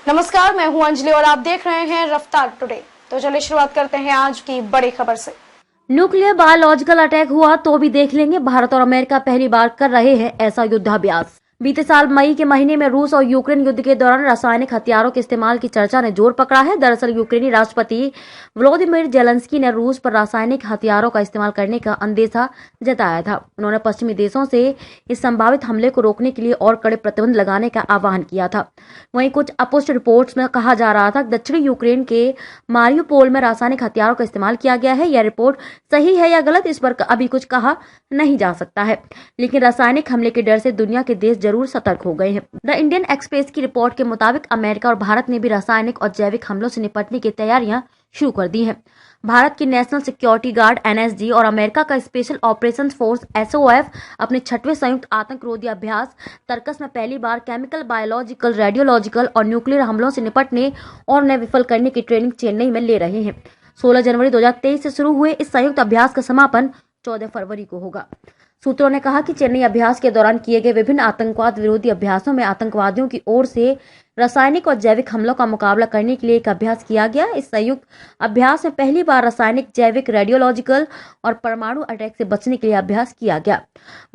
नमस्कार, मैं हूं अंजलि और आप देख रहे हैं रफ्तार टुडे। तो चलिए शुरुआत करते हैं आज की बड़ी खबर से। न्यूक्लियर बायोलॉजिकल अटैक हुआ तो भी देख लेंगे, भारत और अमेरिका पहली बार कर रहे हैं ऐसा युद्धाभ्यास। बीते साल मई के महीने में रूस और यूक्रेन युद्ध के दौरान रासायनिक हथियारों के इस्तेमाल की चर्चा ने जोर पकड़ा है। दरअसल यूक्रेनी राष्ट्रपति व्लादिमीर जेलेंस्की ने रूस पर रासायनिक हथियारों का इस्तेमाल करने का अंदेशा जताया था। उन्होंने पश्चिमी देशों से इस संभावित हमले को रोकने के लिए और कड़े प्रतिबंध लगाने का आह्वान किया था। वहीं कुछ अपुष्ट रिपोर्ट्स में कहा जा रहा था कि दक्षिणी यूक्रेन के मारियोपोल में रासायनिक हथियारों का इस्तेमाल किया गया है। यह रिपोर्ट सही है या गलत, इस पर अभी कुछ कहा नहीं जा सकता है, लेकिन रासायनिक हमले के डर से दुनिया के देश जरूर सतर्क हो गए हैं। द इंडियन एक्सप्रेस की रिपोर्ट के मुताबिक अमेरिका और भारत ने भी रासायनिक और जैविक हमलों से निपटने की तैयारियां शुरू कर दी हैं। भारत की नेशनल सिक्योरिटी गार्ड एनएसजी और अमेरिका का स्पेशल ऑपरेशंस फोर्स एसओएफ अपने 6वें संयुक्त आतंकरोधी अभ्यास तर्कस में पहली बार केमिकल, बायोलॉजिकल, रेडियोलॉजिकल और न्यूक्लियर हमलों से निपटने और उन्हें विफल करने की ट्रेनिंग चेन्नई में ले रहे हैं। 16 जनवरी 2023 से शुरू हुए इस संयुक्त अभ्यास का समापन 14 फरवरी को होगा। सूत्रों ने कहा कि चेन्नई अभ्यास के दौरान किए गए विभिन्न आतंकवाद विरोधी अभ्यासों में आतंकवादियों की ओर से रासायनिक और जैविक हमलों का मुकाबला करने के लिए एक अभ्यास किया गया। इस संयुक्त अभ्यास में पहली बार रासायनिक, जैविक, रेडियोलॉजिकल और परमाणु अटैक से बचने के लिए अभ्यास किया गया।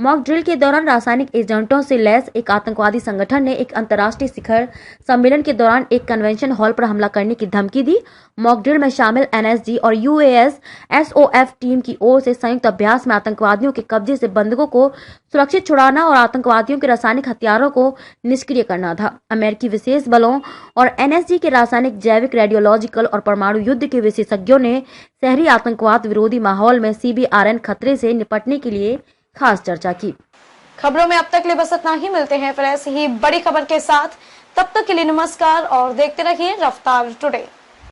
मॉक ड्रिल के दौरान रासायनिक एजेंटों से लैस एक आतंकवादी संगठन ने एक अंतर्राष्ट्रीय शिखर सम्मेलन के दौरान एक कन्वेंशन हॉल पर हमला करने की धमकी दी। मॉक ड्रिल में शामिल एनएसजी और यूएस एसओएफ टीम की ओर से संयुक्त अभ्यास में आतंकवादियों के कब्जे से बंधकों को सुरक्षित छुड़ाना और आतंकवादियों के रासायनिक हथियारों को निष्क्रिय करना था। अमेरिकी विशेष बलों और एनएसजी के रासायनिक, जैविक, रेडियोलॉजिकल और परमाणु युद्ध के विशेषज्ञों ने शहरी आतंकवाद विरोधी माहौल में सीबीआरएन खतरे से निपटने के लिए खास चर्चा की। खबरों में अब तक के लिए बस इतना ही। मिलते हैं फिर ऐसी ही बड़ी खबर के साथ। तब तक के लिए नमस्कार और देखते रहिए रफ्तार टुडे।